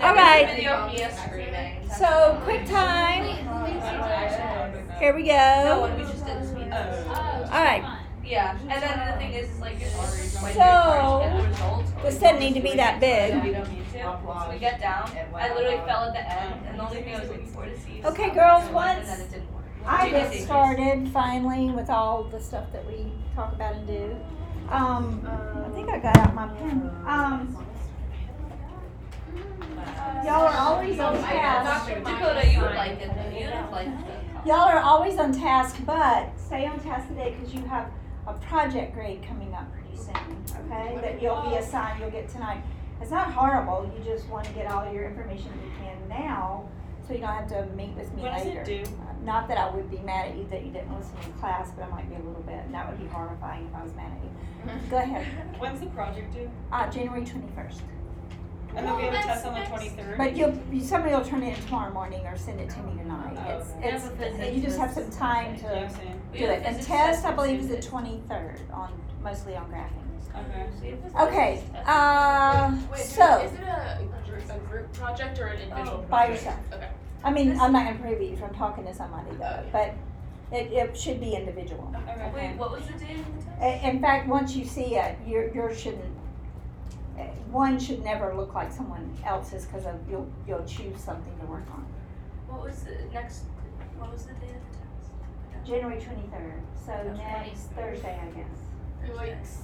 All right. Video of Mia screaming. So, quick time. Here we No, go. when we just did the speed test. All right. Yeah, and then the thing is like it's when So, you're trying to get the results. This doesn't need to be that big. We don't need to. So we get down. I literally fell at the end, and the only thing I was looking for to see. Okay, girls, and once then it didn't work. I Did you get see- started finally with all the stuff that we talk about and do. I think I got out my pen. Y'all are always on task. Dakota, you would like it though. You'd have liked it. Y'all are always on task, but stay on task today because you have a project grade coming up pretty soon, okay? That you'll be assigned, you'll get tonight. It's not horrible, you just want to get all your information you can now, so you don't have to meet with me When does later. it due? Not that I would be mad at you that you didn't listen to class, but I might be a little bit, and that would be horrifying if I was mad at you. Go ahead. When's the project due? January 21st. And then we have a test on the 23rd. But somebody will turn it in tomorrow morning or send it to me tonight. You just have some time to Yeah, same. do it. And test, I believe, is the 23rd mostly on graphing. Okay. Okay, Wait, so, is it a group project or an individual project? by yourself. Okay. I mean, I'm not gonna preview you from talking to somebody though, but it should be individual. Okay. Wait, what was the date of the test? In fact, once you see it, yours shouldn't, one should never look like someone else's because you'll choose something to work on. What was the date of the test? January 23rd, so next 23rd. Thursday, I guess. Do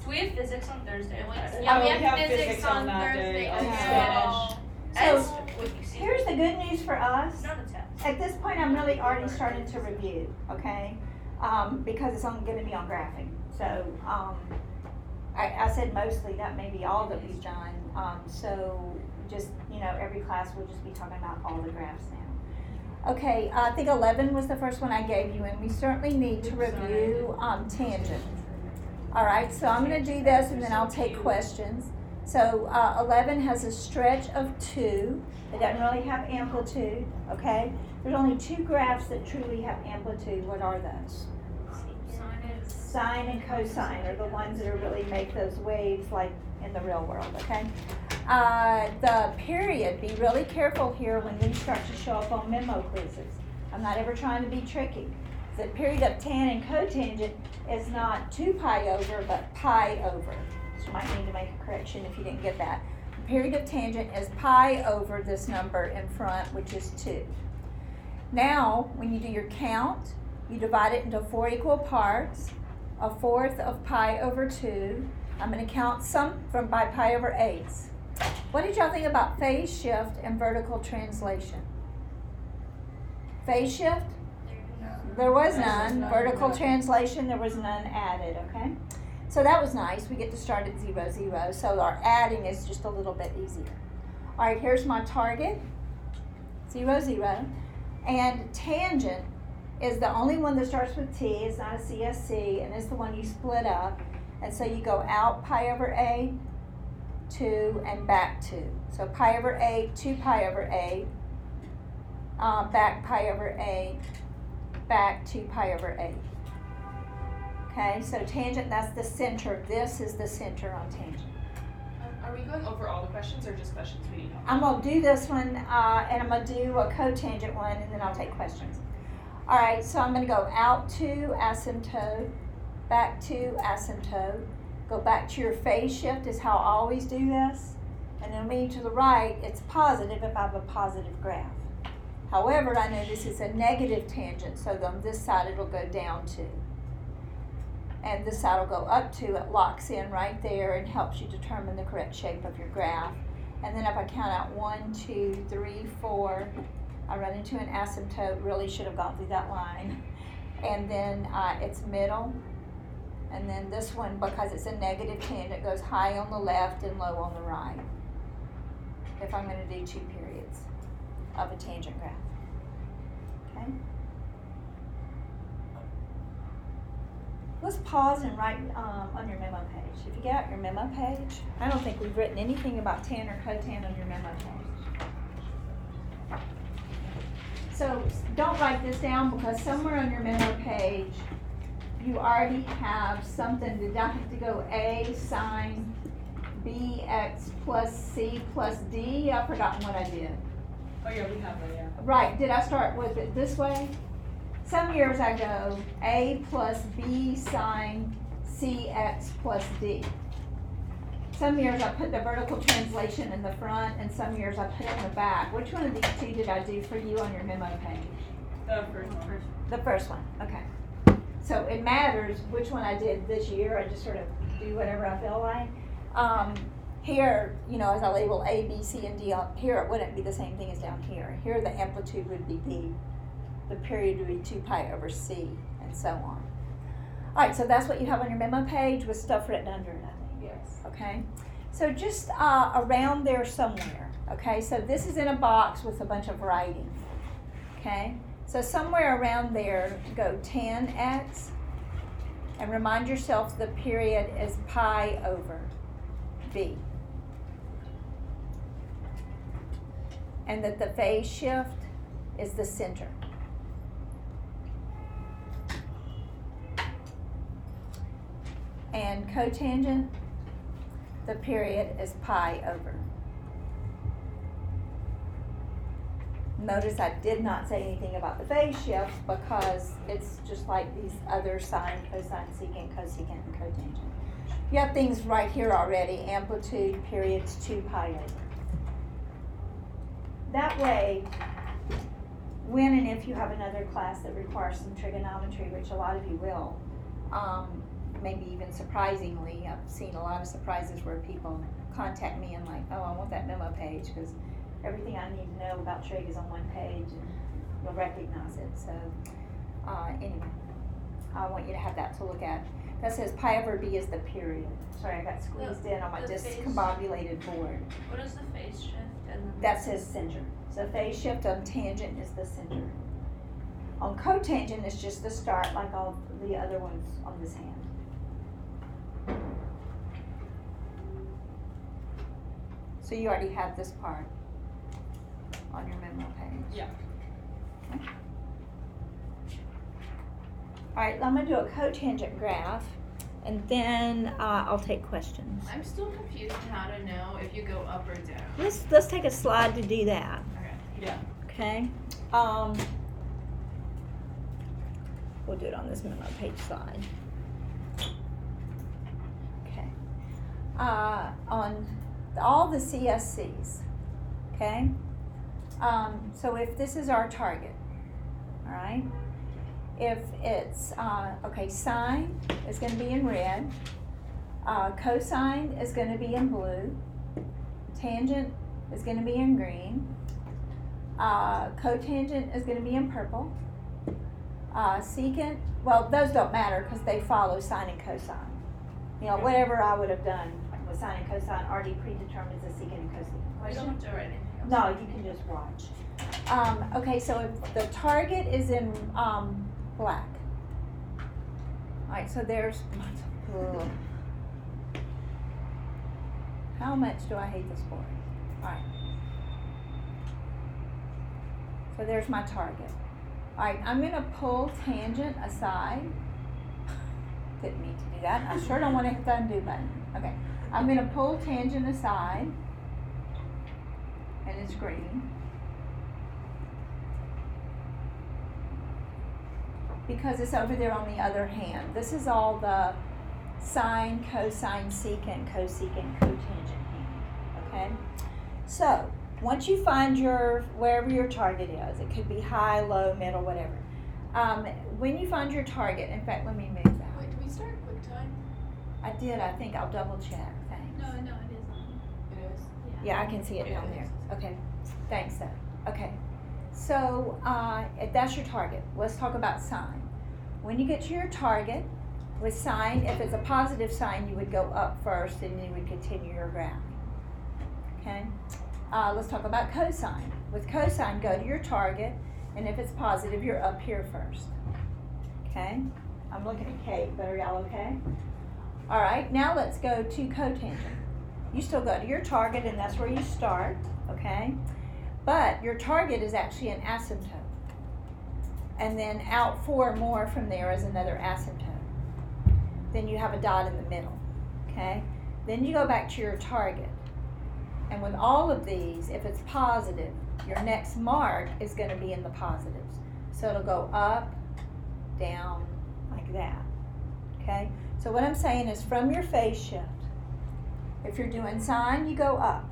we have physics on Thursday? Yeah, Oh, we have physics on that Thursday day. as Okay. well. So, What you see. Here's the good news for us. Not a test. At this point, I'm really already starting to review, okay? Because it's gonna be on graphing. So, I said mostly, that may be all that we've done. So just, every class will just be talking about all the graphs now. Okay, I think 11 was the first one I gave you, and we certainly need to review tangent. All right, so I'm gonna do this and then I'll take questions. So 11 has a stretch of 2. It doesn't really have amplitude, okay? There's only 2 graphs that truly have amplitude. What are those? Sine and cosine are the ones that are really make those waves like in the real world, okay? The period, be really careful here when these start to show up on memo quizzes. I'm not ever trying to be tricky. The period of tan and cotangent is not 2 pi over, but pi over. So you might need to make a correction if you didn't get that. The period of tangent is pi over this number in front, which is 2. Now, when you do your count, you divide it into 4 equal parts. 1/4 of pi over 2. I'm going to count some by pi over 8s. What did y'all think about phase shift and vertical translation? Phase shift? There was none. Vertical translation, there was none added, okay? So that was nice. We get to start at 0, 0. So our adding is just a little bit easier. All right, here's my target, 0, 0. And tangent is the only one that starts with T. It's not a CSC, and it's the one you split up. And so you go out pi over A, 2, and back 2. So pi over A, 2 pi over A, back pi over A, back 2 pi over A. Okay, so tangent, that's the center. This is the center on tangent. Are we going over all the questions or just questions we need? I'm going to do this one, and I'm going to do a cotangent one, and then I'll take questions. All right, so I'm going to go out to asymptote, back to asymptote, go back to your phase shift is how I always do this, and then moving to the right, it's positive if I have a positive graph. However, I know this is a negative tangent, so on this side it'll go down 2. And this side will go up 2, it locks in right there and helps you determine the correct shape of your graph. And then if I count out 1, 2, 3, 4, I run into an asymptote, really should have gone through that line. And then it's middle. And then this one, because it's a negative tangent, goes high on the left and low on the right. If I'm going to do 2 periods of a tangent graph. Okay? Let's pause and write on your memo page. If you get out your memo page, I don't think we've written anything about tan or cotan on your memo page. So don't write this down because somewhere on your memo page you already have something. Did I have to go A sine bx plus c plus d. I've forgotten what I did. Oh yeah, we have that, yeah. Right, did I start with it this way? Some years I go a plus b sine cx plus d. Some years I put the vertical translation in the front, and some years I put it in the back. Which one of these two did I do for you on your memo page? The first one. The first one, okay. So it matters which one I did this year. I just sort of do whatever I feel like. Here, as I label A, B, C, and D up here, it wouldn't be the same thing as down here. Here, the amplitude would be B. The period would be 2 pi over C, and so on. All right, so that's what you have on your memo page with stuff written under it, I think. Yes. Okay, so just around there somewhere. Okay, so this is in a box with a bunch of writing. Okay, so somewhere around there, go tan x, and remind yourself the period is pi over b. And that the phase shift is the center. And cotangent, the period is pi over. Notice I did not say anything about the phase shift because it's just like these other sine, cosine, secant, cosecant, and cotangent. You have things right here already, amplitude, periods, 2 pi over. That way, when and if you have another class that requires some trigonometry, which a lot of you will, maybe even surprisingly, I've seen a lot of surprises where people contact me and like, oh, I want that memo page because everything I need to know about trig is on one page and you'll recognize it. So anyway, I want you to have that to look at. That says pi over b is the period. Sorry, I got squeezed in on my the phase- discombobulated board. What is the phase shift? And That says center. So phase shift on tangent is the center. On cotangent, it's just the start like all the other ones on this hand. So you already have this part on your memo page. Yeah. Okay. All right, I'm gonna do a cotangent graph, and then I'll take questions. I'm still confused on how to know if you go up or down. Let's take a slide to do that. Okay. Yeah. Okay. We'll do it on this memo page slide. Okay. On all the CSCs. Okay. So if this is our target, all right. If it's sine is going to be in red. Cosine is going to be in blue. Tangent is going to be in green. Cotangent is going to be in purple. Secant, well, those don't matter because they follow sine and cosine. Whatever I would have done with sine and cosine already predetermines the secant and cosecant. we don't have to write anything else. No, you can just watch. Okay, so if the target is in black. Alright, so there's, how much do I hate this board? Alright. So there's my target. Alright, I'm going to pull tangent aside. Didn't mean to do that. I sure don't want to hit the undo button. Okay, I'm going to pull tangent aside. And it's green. Because it's over there on the other hand. This is all the sine, cosine, secant, cosecant, cotangent hand. Okay? So, once you find wherever your target is, it could be high, low, middle, whatever. When you find your target, in fact, let me move that. Wait, can we start QuickTime? I did, I think I'll double check. Thanks. No, it is on. It is? Yeah, I can see it Yeah, down it there. is. Okay, thanks though. Okay, so if that's your target, let's talk about sine. When you get to your target, with sine, if it's a positive sign, you would go up first and you would continue your graph. Okay, let's talk about cosine. With cosine, go to your target, and if it's positive, you're up here first. Okay, I'm looking at Kate, but are y'all okay? All right, now let's go to cotangent. You still go to your target, and that's where you start, okay? But your target is actually an asymptote. And then out 4 more from there is another asymptote. Then you have a dot in the middle, okay? Then you go back to your target. And with all of these, if it's positive, your next mark is going to be in the positives. So it'll go up, down, like that. Okay? So what I'm saying is from your phase shift, if you're doing sine, you go up.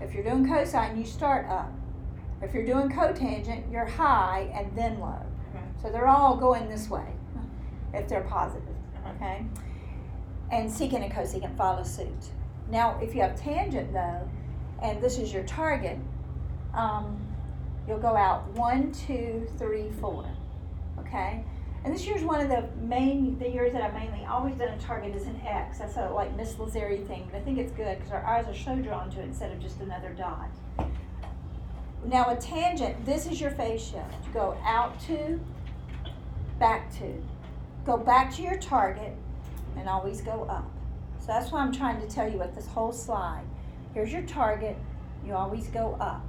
If you're doing cosine, you start up. If you're doing cotangent, you're high and then low. So they're all going this way if they're positive. Okay? And secant and cosecant follow suit. Now, if you have tangent though, and this is your target, you'll go out 1, 2, 3, 4. Okay? And this year's one of the years that I've mainly always done a target as an X. That's a like Miss Lazari thing, but I think it's good because our eyes are so drawn to it instead of just another dot. Now a tangent, this is your phase shift. You go out 2, back 2. Go back to your target and always go up. So that's why I'm trying to tell you with this whole slide. Here's your target, you always go up.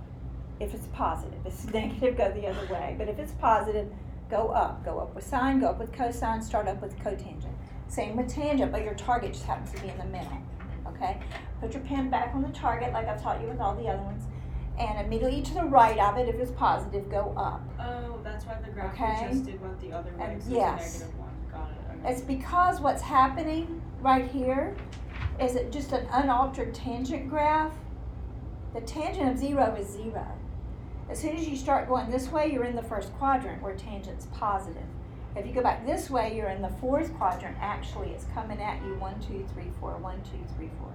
If it's positive, if it's negative, go the other way. But if it's positive, go up with sine, go up with cosine, start up with cotangent. Same with tangent, but your target just happens to be in the middle, okay? Put your pen back on the target like I've taught you with all the other ones. And immediately to the right of it, if it's positive, go up. Oh, that's why the graph Okay. adjusted went the other way. And So yes. it's a -1. Got it. Okay. It's because what's happening right here is it just an unaltered tangent graph. The tangent of 0 is 0. As soon as you start going this way, you're in the first quadrant where tangent's positive. If you go back this way, you're in the fourth quadrant. Actually, it's coming at you 1, 2, 3, 4, 1, 2, 3, 4,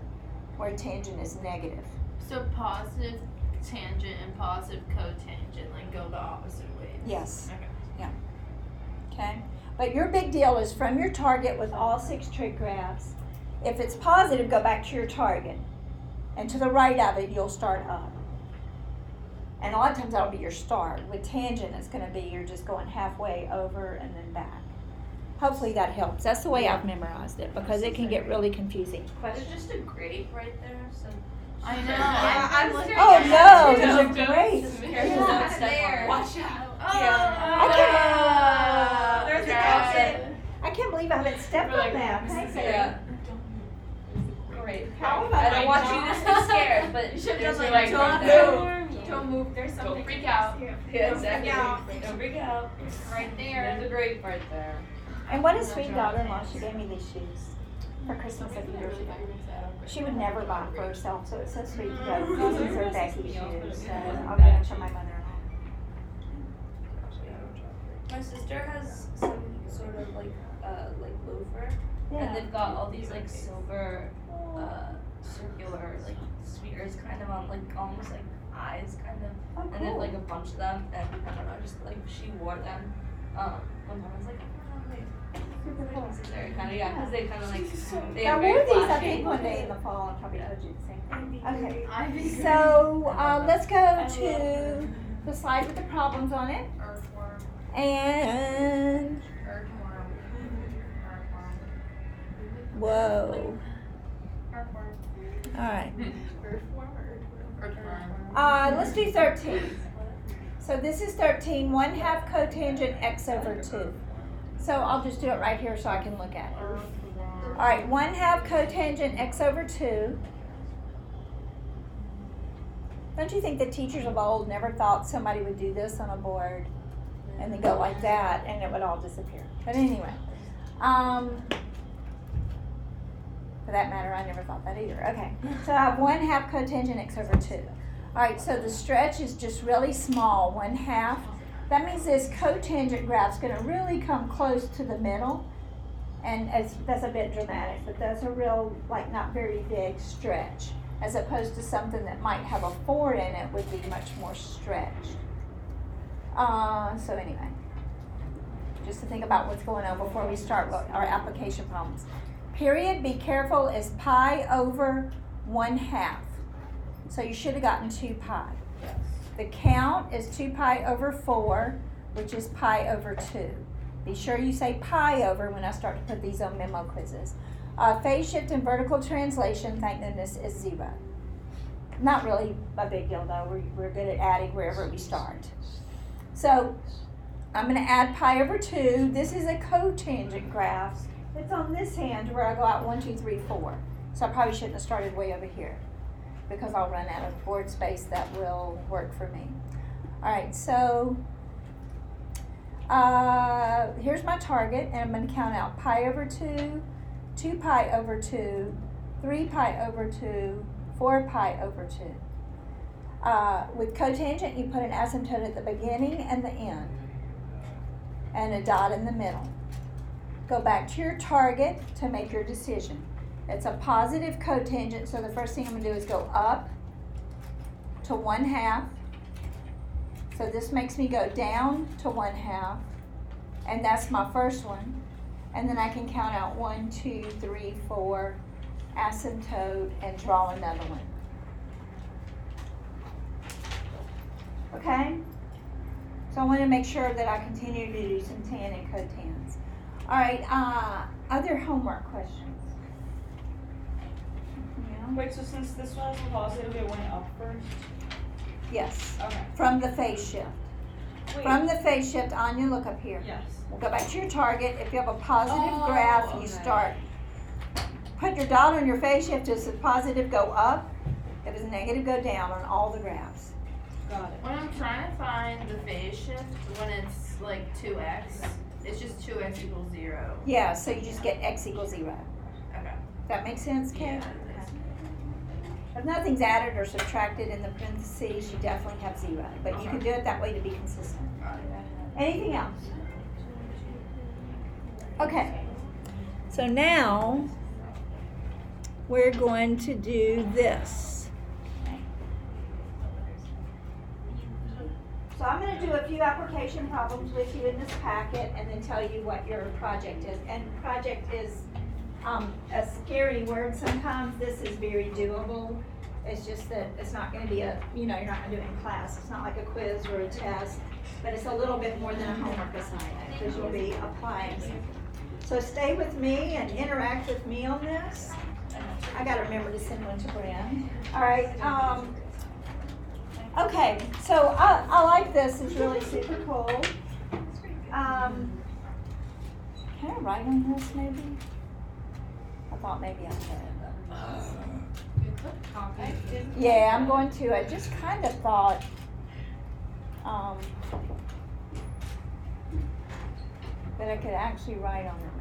where tangent is negative. So positive tangent and positive cotangent like go the opposite ways. Yes. Okay. Okay? But your big deal is from your target with all 6 trig graphs. If it's positive, go back to your target. And to the right of it, you'll start up. And a lot of times that'll be your start. With tangent, it's going to be you're just going halfway over and then back. Hopefully that helps. That's the way I've memorized it because it can get really confusing. There's just a grape right there, so. I know. Yeah, I'm I'm looking Oh at no, it. there's a great. Careful, don't step on it. Watch out. I There's a Grab grape. it. I can't believe I haven't stepped on that. Thank you. Yeah. Great. How would I don't want you to be scared, but You should've there's done a like, grape right don't there. Don't move. There's something. Don't freak out. Yeah, exactly. Don't freak out. Right There's there. a grape right there. And what a sweet daughter-in-law. She gave me these shoes for Christmas a few years ago. She would never buy them for herself, so it's so sweet to go. These are Becky's shoes, so I'll give them to my mother-in-law. My sister has some sort of like loafer, and they've got all these like silver, circular like spheres, kind of on like almost like eyes, kind of. Oh, And there's cool. like a bunch of them, and I don't know, just like she wore them. One time I was like, oh, wait. Super cool. Necessary, kind of, yeah, because they kind of like they I are wore very these, I flashy. think, one day in the fall. I probably told you the same thing. Okay. Ivy. So let's go to the slide with the problems on it. Earthworm. And Earthworm. whoa. All right. Earthworm. Let's do 13. So this is 13, 1/2 cotangent x over 2. So I'll just do it right here so I can look at it. All right, 1/2 cotangent x over 2. Don't you think the teachers of old never thought somebody would do this on a board and then go like that and it would all disappear? But anyway, for that matter, I never thought that either. Okay, so I have 1/2 cotangent x over 2. All right, so the stretch is just really small, 1/2. That means this cotangent graph's going to really come close to the middle, and that's a bit dramatic, but that's a real, like, not very big stretch, as opposed to something that might have a 4 in it would be much more stretched. So anyway, just to think about what's going on before we start our application problems. Period, be careful, is pi over 1/2. So you should have gotten 2 pi. The count is 2 pi over 4, which is pi over 2. Be sure you say pi over when I start to put these on memo quizzes. Phase shift and vertical translation, thank goodness, is 0. Not really a big deal though. We're good at adding wherever we start. So I'm going to add pi over 2. This is a cotangent graph. It's on this hand where I go out 1, 2, 3, 4. So I probably shouldn't have started way over here because I'll run out of board space that will work for me. All right, so here's my target, and I'm going to count out pi over 2, 2 pi over 2, 3 pi over 2, 4 pi over 2. With cotangent, you put an asymptote at the beginning and the end, and a dot in the middle. Go back to your target to make your decision. It's a positive cotangent, so the first thing I'm going to do is go up to 1/2. So this makes me go down to 1/2, and that's my first one. And then I can count out 1, 2, 3, 4, asymptote, and draw another one. Okay? So I want to make sure that I continue to do some tan and cotans. All right, other homework questions? Yeah. Wait, so since this one was positive, it went up first? Yes, Okay. from the phase shift. Wait. From the phase shift, Anya, look up here. Yes. We'll go back to your target. If you have a positive Oh, graph, you okay. start. Put your dot on your phase shift. If it's positive, go up. If it's negative, go down on all the graphs. Got it. When I'm trying to find the phase shift, when it's like 2x, it's just 2x equals 0. Yeah, so you just get x equals 0. Okay. That makes sense, Kate? Yeah. Okay. If nothing's added or subtracted in the parentheses, you definitely have 0. But you can do it that way to be consistent. Anything else? Okay. So now we're going to do this. So I'm going to do a few application problems with you in this packet and then tell you what your project is. And project is a scary word sometimes. This is very doable. It's just that it's not going to be you're not going to do it in class. It's not like a quiz or a test, but it's a little bit more than a homework assignment because you'll be applying something. So stay with me and interact with me on this. I got to remember to send one to Bryn. All right. Okay, so I like this. It's really super cool. Can I write on this maybe? I thought maybe I could. Yeah, I'm going to. I just kind of thought that I could actually write on it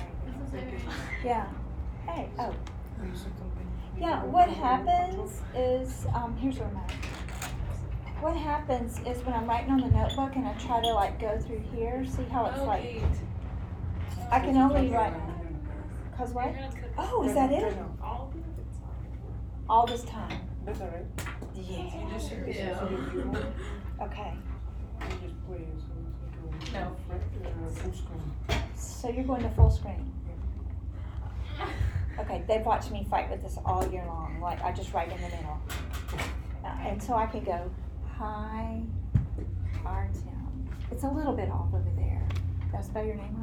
maybe. Yeah. Hey, oh. Yeah, what happens is, here's where I'm at. What happens is when I'm writing on the notebook and I try to like go through here, see how it's like, I can only write, cause what? Oh, is that it? All this time? That's all right. Yeah. Okay, No. Full screen. so you're going to full screen? Okay, they've watched me fight with this all year long, like I just write in the middle. And so I can go, hi, Artem. It's a little bit off over there. Did I spell your name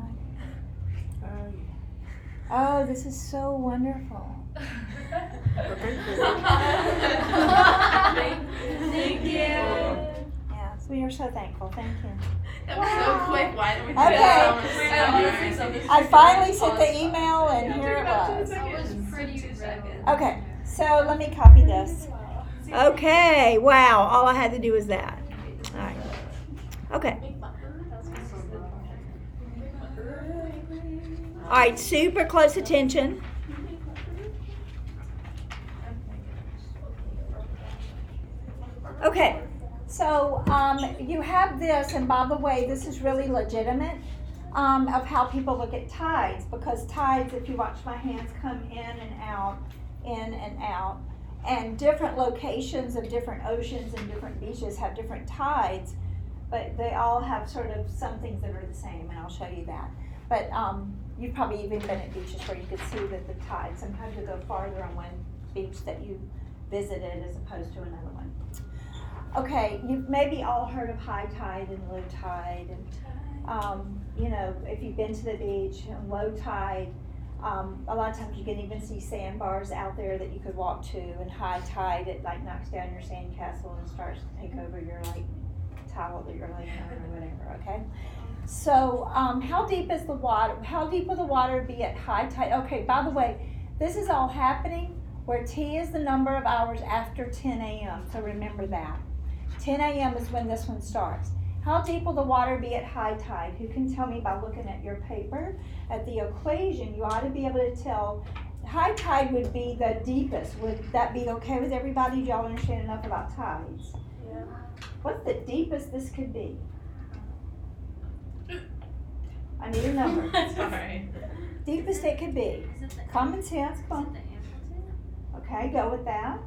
right? Oh, this is so wonderful. Thank you. Yes, we are so thankful. Thank you. That was so quick. Why did we do Okay. that so much sooner? I finally sent the email and here it was. That was pretty 2 seconds. Okay, so let me copy this. Okay, wow, all I had to do was that. All right. Okay. All right, super close attention. Okay, so you have this, and by the way, this is really legitimate of how people look at tides, because tides, if you watch my hands, come in and out, and different locations of different oceans and different beaches have different tides, but they all have sort of some things that are the same, and I'll show you that. But you've probably even been at beaches where you could see that the tide, sometimes you go farther on one beach that you visited as opposed to another one. Okay, you've maybe all heard of high tide and low tide, and you know, if you've been to the beach, and low tide, a lot of times you can even see sandbars out there that you could walk to, and high tide, it like knocks down your sandcastle and starts to take over your like towel that you're laying on or whatever, okay? So how deep is the water? How deep will the water be at high tide? Okay, by the way, this is all happening where T is the number of hours after 10 a.m., so remember that. 10 a.m. is when this one starts. How deep will the water be at high tide? Who can tell me by looking at your paper? At the equation, you ought to be able to tell. High tide would be the deepest. Would that be okay with everybody? Do y'all understand enough about tides? Yeah. What's the deepest this could be? I need a number. Sorry. Deepest it could be. Is it the, Common sense, is come it on. the amplitude? Okay, go with that.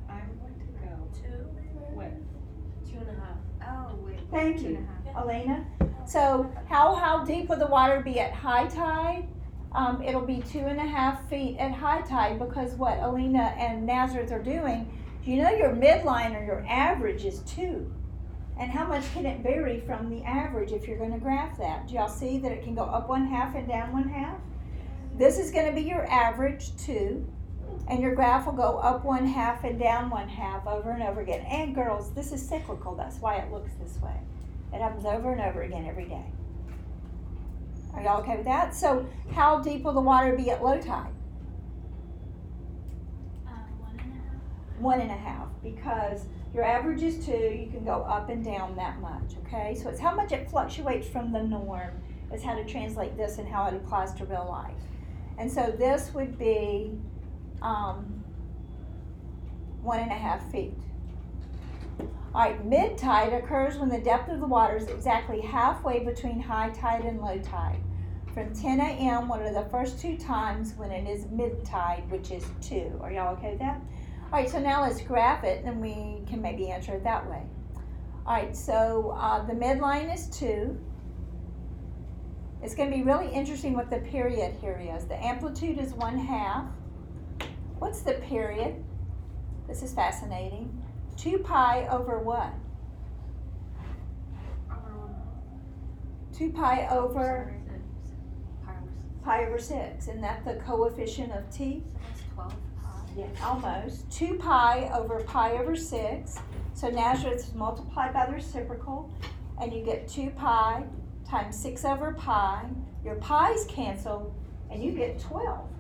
I'm going to go 2. with 2.5. Oh, wait. Thank you, Elena. So how deep will the water be at high tide? It'll be 2.5 feet at high tide, because what Alina and Nazareth are doing, you know your midline or your average is 2. And how much can it vary from the average if you're going to graph that? Do y'all see that it can go up 1/2 and down 1/2? This is going to be your average 2, and your graph will go up 1/2 and down 1/2 over and over again. And girls, this is cyclical. That's why it looks this way. It happens over and over again every day. Are y'all okay with that? So how deep will the water be at low tide? 1.5. 1.5, because your average is 2, you can go up and down that much, okay? So it's how much it fluctuates from the norm is how to translate this and how it applies to real life. And so this would be 1.5 feet. All right, mid tide occurs when the depth of the water is exactly halfway between high tide and low tide. From 10 a.m., what are the first 2 times when it is mid tide, which is 2? Are y'all okay with that? All right, so now let's graph it, and we can maybe answer it that way. All right, so the midline is 2. It's going to be really interesting what the period here is. The amplitude is 1/2. What's the period? This is fascinating. 2 pi over what? 2 pi over pi over 6. Isn't that the coefficient of t? That's 12 pi. Yeah, almost. 2 pi over pi over 6. So Nazareth is multiplied by the reciprocal, and you get 2 pi times 6 over pi. Your pi's cancel, and you get 12.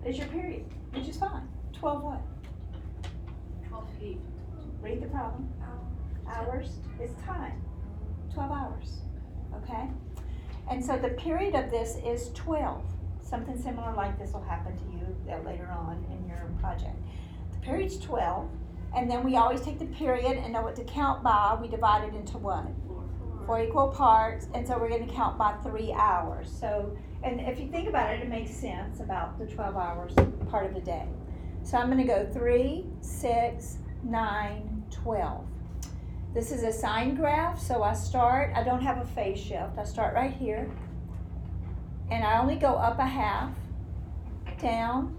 Is your period, which is fine. 12 what? 12 feet. Read the problem. Hours is time. 12 hours. Okay? And so the period of this is 12. Something similar like this will happen to you later on in your project. The period's 12, and then we always take the period and know what to count by. We divide it into what? 4 equal parts, and so we're going to count by 3 hours. So, and if you think about it, it makes sense about the 12 hours part of the day. So I'm going to go 3, 6, 9, 12. This is a sine graph, so I don't have a phase shift. I start right here, and I only go up 1/2, down,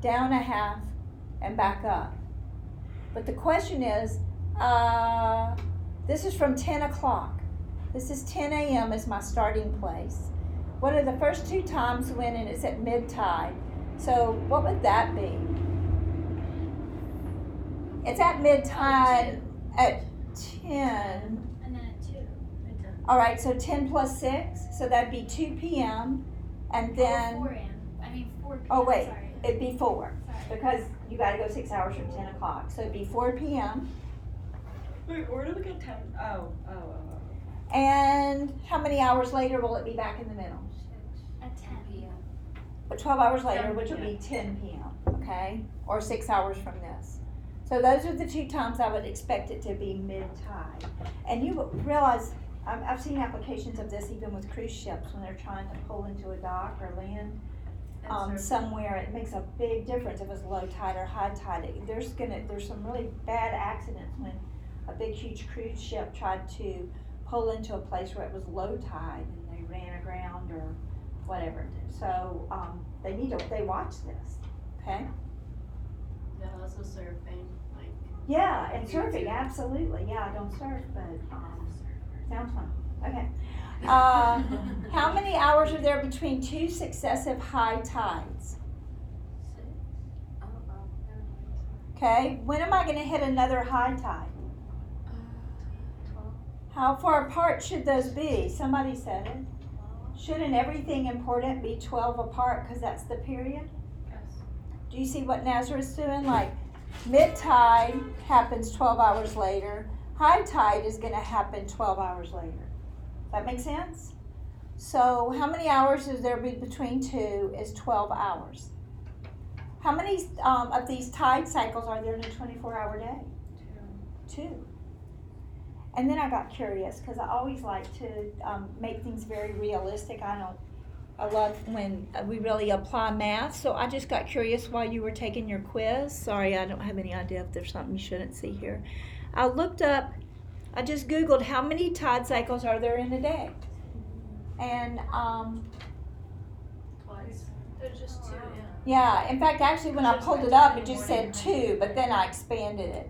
down 1/2, and back up. But the question is, this is from 10 o'clock. This is 10 a.m. is my starting place. What are the first 2 times when and it's at mid-tide? So what would that be? It's at mid-tide at 10. And then at 2. All right, so 10 plus 6, so that'd be 2 p.m. And then, 4 a.m. I mean 4 p.m. oh wait, Sorry. it'd be 4, Sorry. because you gotta go 6 hours from 10 o'clock. So it'd be 4 p.m. Wait, where do we get 10? Oh. And how many hours later will it be back in the middle? At 10 p.m. But 12 hours later, 10 which would be p.m. 10 p.m., okay? Or 6 hours from this. So those are the 2 times I would expect it to be mid-tide. And you realize, I've seen applications of this even with cruise ships when they're trying to pull into a dock or land somewhere. It makes a big difference if it's low tide or high tide. There's some really bad accidents when a big huge cruise ship tried to pull into a place where it was low tide and they ran aground or whatever. So they watch this, okay? Yeah, also surfing. Like, Yeah, and surfing, absolutely. Yeah, I don't surf, but sounds fun. Okay. How many hours are there between 2 successive high tides? 6. Oh, well. Okay, when am I going to hit another high tide? 12. How far apart should those be? Somebody said it. Shouldn't everything important be 12 apart because that's the period? Yes. Do you see what Nazareth's doing? Like, mid-tide happens 12 hours later. High tide is going to happen 12 hours later. That make sense? So how many hours is there between two is 12 hours. How many of these tide cycles are there in a 24-hour day? Two. And then I got curious because I always like to make things very realistic. I love when we really apply math. So I just got curious while you were taking your quiz. Sorry, I don't have any idea if there's something you shouldn't see here. I just Googled how many tide cycles are there in a day. And Twice. There's just two, yeah, in fact, actually when I pulled it up, it just said two, but then I expanded it.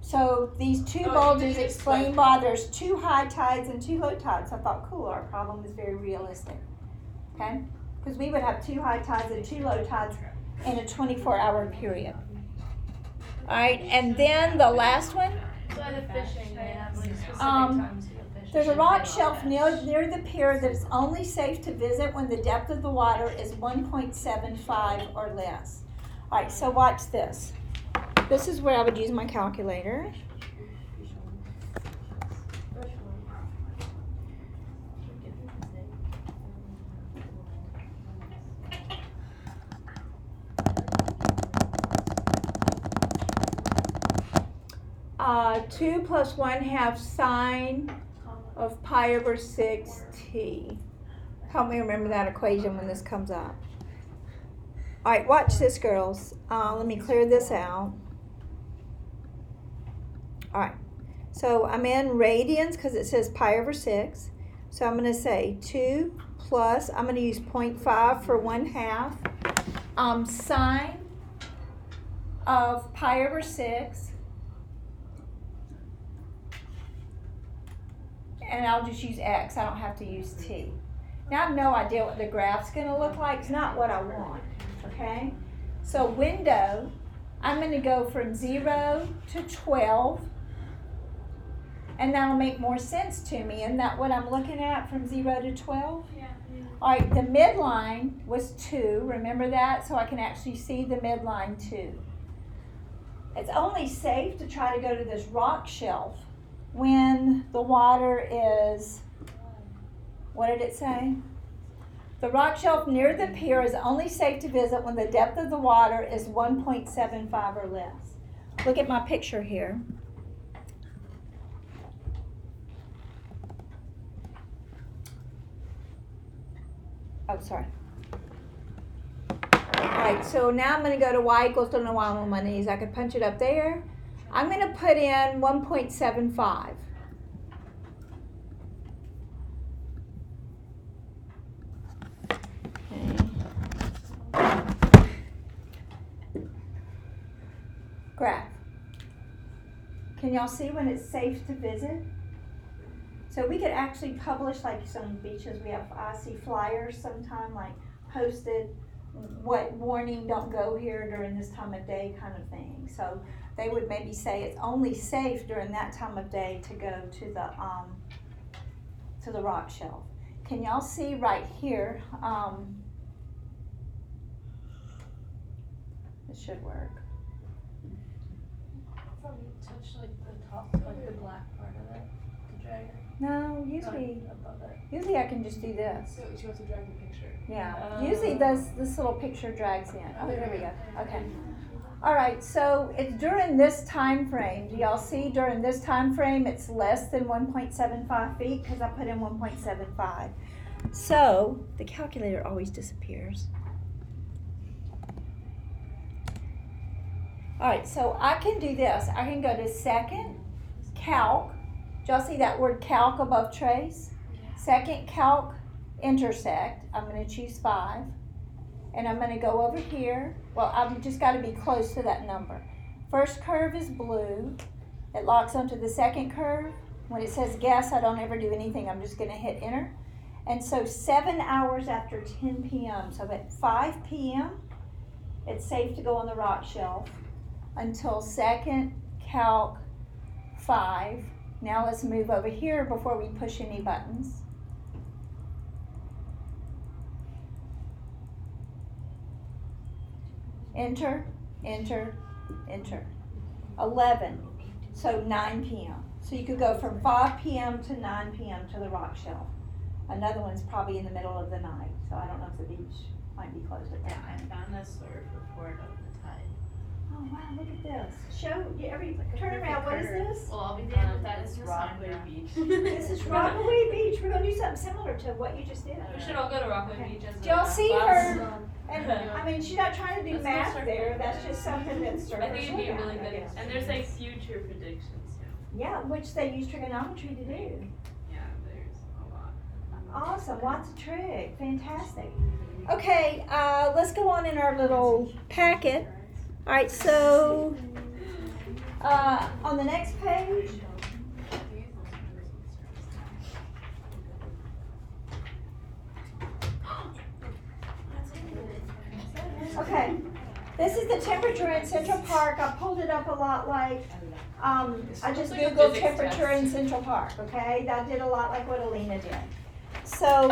So these two bulges explain why there's two high tides and two low tides. I thought, cool, our problem is very realistic. Okay? Because we would have two high tides and two low tides in a 24-hour period. All right, and then the last one. So the fishing, they have like specific Um, times to go fishing. There's a rock shelf near the pier that is only safe to visit when the depth of the water is 1.75 or less. All right, so watch this. This is where I would use my calculator. Two plus 1/2 sine of pi over 6t. Help me remember that equation when this comes up. All right, watch this, girls. Let me clear this out. All right, so I'm in radians because it says pi over 6. So I'm going to say 2 plus, I'm going to use 0.5 for 1/2, sine of pi over 6. And I'll just use x. I don't have to use t. Now I have no idea what the graph's going to look like. It's not what I want, okay? So window, I'm going to go from 0 to 12. And that'll make more sense to me. Isn't that what I'm looking at from 0 to 12? Yeah. All right, the midline was 2. Remember that? So I can actually see the midline 2. It's only safe to try to go to this rock shelf when the water is, what did it say? The rock shelf near the pier is only safe to visit when the depth of the water is 1.75 or less. Look at my picture here. Oh, sorry. Alright, so now I'm going to go to y equals to while I'm on my knees. I could punch it up there. I'm going to put in 1.75. Graph. Can y'all see when it's safe to visit? So we could actually publish, like some beaches, I see flyers sometime, like posted, what warning, don't go here during this time of day kind of thing. So they would maybe say it's only safe during that time of day to go to the rock shelf. Can y'all see right here? It should work. Probably touch like the top, like the black part of it, to drag it. No, usually Above it. I can just do this. So you have to drag the picture. Yeah, usually this little picture drags in. Oh, there we go. Okay. All right, so it's during this time frame. Do y'all see during this time frame it's less than 1.75 feet because I put in 1.75. So the calculator always disappears. All right, so I can do this. I can go to second calc. Do y'all see that word calc above trace? Second calc intersect. I'm going to choose 5. And I'm going to go over here. Well, I've just got to be close to that number. First curve is blue. It locks onto the second curve. When it says guess, I don't ever do anything. I'm just going to hit enter. And so 7 hours after 10 p.m., so at 5 p.m., it's safe to go on the rock shelf until second calc 5. Now let's move over here before we push any buttons. enter, enter, enter. 11, so 9 p.m. So you could go from 5 p.m. to 9 p.m. to the rock shelf. Another one's probably in the middle of the night, so I don't know if the beach might be closed at Yeah, that I time. found a surf report of the tide. Oh wow, look at this. Show, turn around, what is this? Well, I'll be damned if that is Rockaway Cassandra. Beach. This is Rockaway Beach. We're gonna do something similar to what you just did. We should all go to Rockaway Okay. Beach as Do y'all a see class. her? And I mean, she's not trying to do Let's go math surfing. there. That's just something that surfers I think it'd be a look really at, I good guess. And there's like future predictions too. Yeah, which they use trigonometry to do. Yeah, there's a lot. Awesome, lots of trick, fantastic. Okay, let's go on in our little packet. All right, so on the next page. Okay, this is the temperature in Central Park. I pulled it up a lot like, I just like a Googled physics temperature in Central Park, okay? I did a lot like what Alina did. So,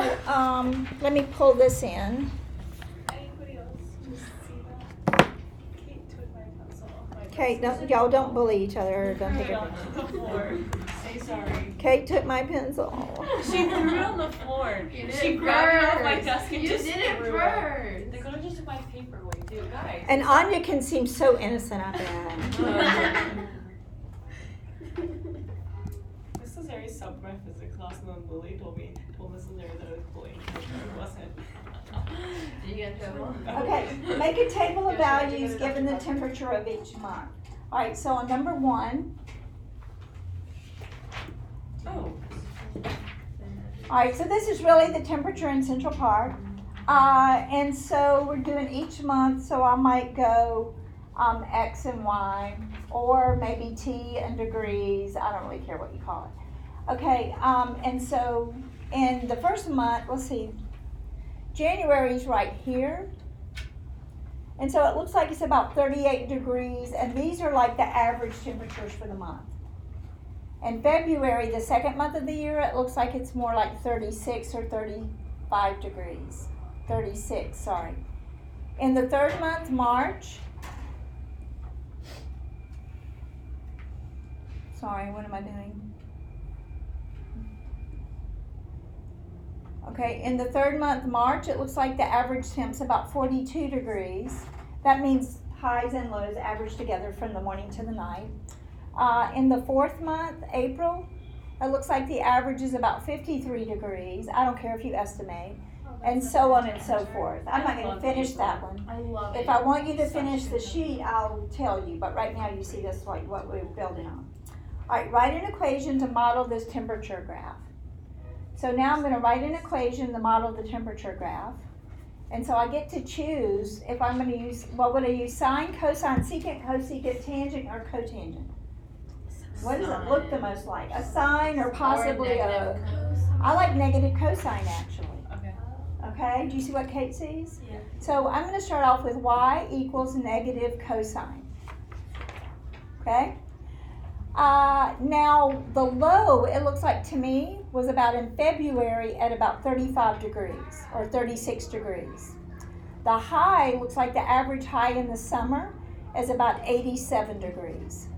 let me pull this in. Anybody else see that? Kate took my pencil off my Kate, desk. y'all don't bully each other. Don't take it. On the floor. Say sorry. Kate took my pencil. She threw it on the floor. You did She it grabbed it off my first. desk and You just did it threw first. They could have just took my paper away too, guys. And Anya can seem so innocent, I bet. This is very sub my physics class, and then Lily told Mrs. Larry that I was bullying her, but it wasn't. Did you get in trouble? Okay, make a table of values given the temperature of each month. All right, so on number 1, Oh. all right, so this is really the temperature in Central Park. And so we're doing each month, so I might go X and Y, or maybe T and degrees. I don't really care what you call it. Okay, and so in the first month, let's see, January's right here. And so it looks like it's about 38 degrees, and these are like the average temperatures for the month. In February, the second month of the year, it looks like it's more like 36 or 35 degrees. 36, sorry. In the third month, March, sorry, what am I doing? Okay, in the third month, March, it looks like the average temp's about 42 degrees. That means highs and lows average together from the morning to the night. In the fourth month, April, it looks like the average is about 53 degrees. I don't care if you estimate, and so on and so forth. I'm not going to finish that one. I love it. If I want you to finish the sheet, I'll tell you, but right now you see this like what we're building on. All right, write an equation to model this temperature graph. So now I'm going to write an equation to model the temperature graph. And so I get to choose if I'm going to use, what would I use, sine, cosine, secant, cosecant, tangent, or cotangent? What does it look the most like? A sine or possibly a, I like negative cosine actually. Okay. Okay, do you see what Kate sees? Yeah. So I'm going to start off with y equals negative cosine. Okay? Now the low, it looks like to me, was about in February at about 35 degrees or 36 degrees. The high looks like the average high in the summer is about 87 degrees.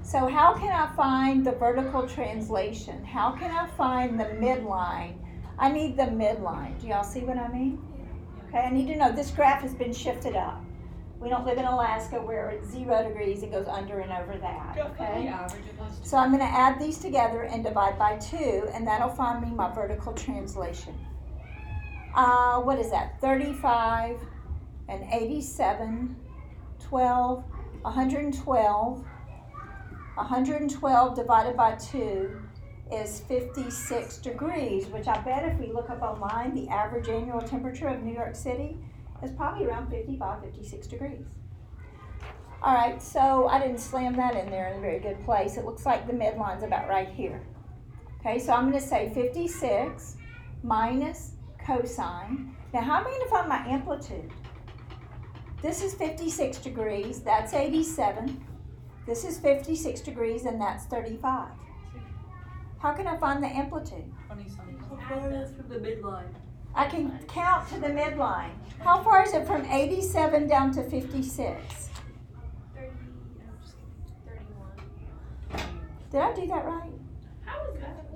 So how can I find the vertical translation? How can I find the midline? I need the midline. Do y'all see what I mean? Okay, I need to know this graph has been shifted up. We don't live in Alaska where it's 0 degrees, it goes under and over that, okay? average of those two. So I'm gonna add these together and divide by 2, and that'll find me my vertical translation. What is that? 35 and 87, 12, 112. 112 divided by 2 is 56 degrees, which I bet if we look up online, the average annual temperature of New York City is probably around 55, 56 degrees. All right, so I didn't slam that in there in a very good place. It looks like the midline's about right here. Okay, so I'm gonna say 56 minus cosine. Now how am I gonna find my amplitude? This is 56 degrees, that's 87. This is 56 degrees and that's 35. How can I find the amplitude? 20 something. How far is from the midline? I can count to the midline. How far is it from 87 down to 56? 31. Did I do that right? How is that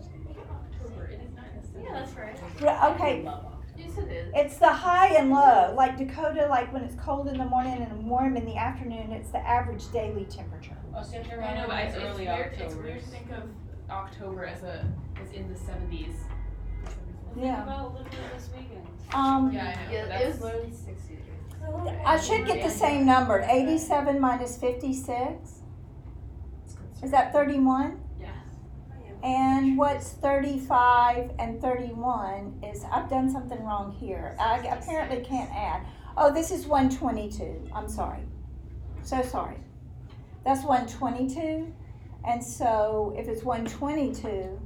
October? It is not necessarily. Yeah, that's right. Okay, Yes, it is. it's the high and low. Like Dakota, like when it's cold in the morning and warm in the afternoon, it's the average daily temperature. I know, but it's weird. It's weird to think of October as in the 70s. Yeah. About literally this weekend. Yeah, I know. Yeah, but it that's was literally 60 degrees. I should get the same number. 87 minus 56. Is that 31? Yes. And what's 35 and 31 is, I've done something wrong here. I apparently can't add. Oh, this is 122. I'm sorry. So sorry. That's 122. And so if it's 122,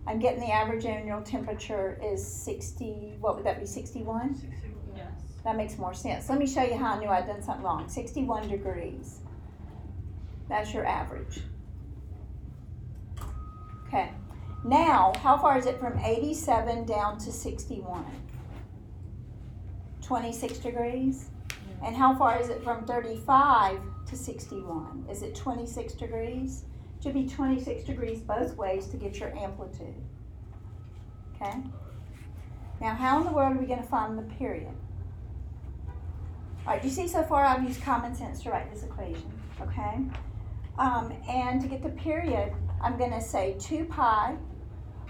I'm getting the average annual temperature is 60, what would that be, 61? Yes. That makes more sense. Let me show you how I knew I'd done something wrong. 61 degrees. That's your average. Okay. Now, how far is it from 87 down to 61? 26 degrees. And how far is it from 35 to 61? Is it 26 degrees? It should be 26 degrees both ways to get your amplitude. Okay? Now, how in the world are we going to find the period? All right, you see so far I've used common sense to write this equation, okay? And to get the period, I'm going to say 2 pi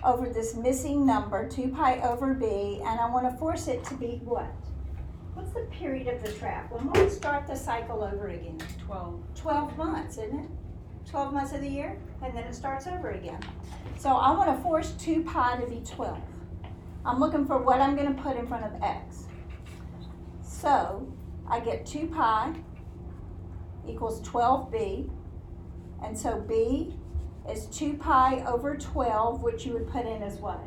over this missing number, 2 pi over b, and I want to force it to be what? What's the period of the trap? When will we start the cycle over again? 12. 12 months, isn't it? 12 months of the year, and then it starts over again. So I want to force 2 pi to be 12. I'm looking for what I'm going to put in front of x. So I get 2 pi equals 12b, and so b is 2 pi over 12, which you would put in as what?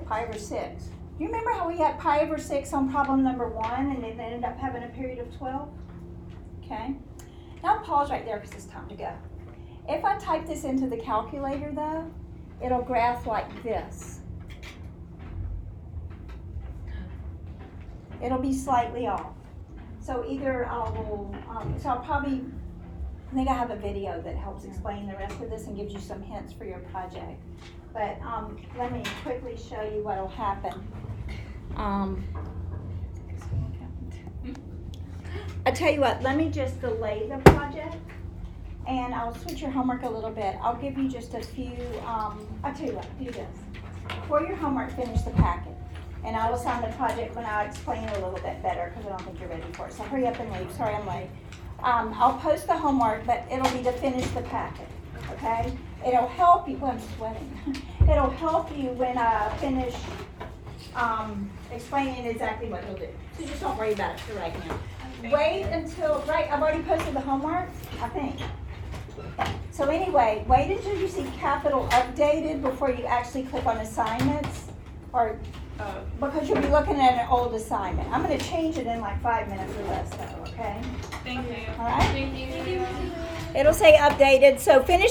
Pi over 6. You remember how we had pi over 6 on problem number 1 and it ended up having a period of 12? Okay. Now pause right there because it's time to go. If I type this into the calculator though, it'll graph like this. It'll be slightly off. So either I will, I think I have a video that helps explain the rest of this and gives you some hints for your project. But let me quickly show you what will happen. I tell you what, let me just delay the project and I'll switch your homework a little bit. I'll give you just a few, I'll tell you what, do this. For your homework, finish the packet. And I will sign the project when I explain it a little bit better because I don't think you're ready for it. So hurry up and leave. Sorry I'm late. I'll post the homework, but it'll be to finish the packet, okay? It'll help you, well, I'm sweating. It'll help you when I finish explaining exactly what you'll do. So just don't worry about it for right now. Wait until, right, I've already posted the homework, I think. So anyway, wait until you see capital updated before you actually click on assignments, or because you'll be looking at an old assignment. I'm going to change it in like 5 minutes or less though, okay? Thank you. All right? Thank you. It'll say updated, so finish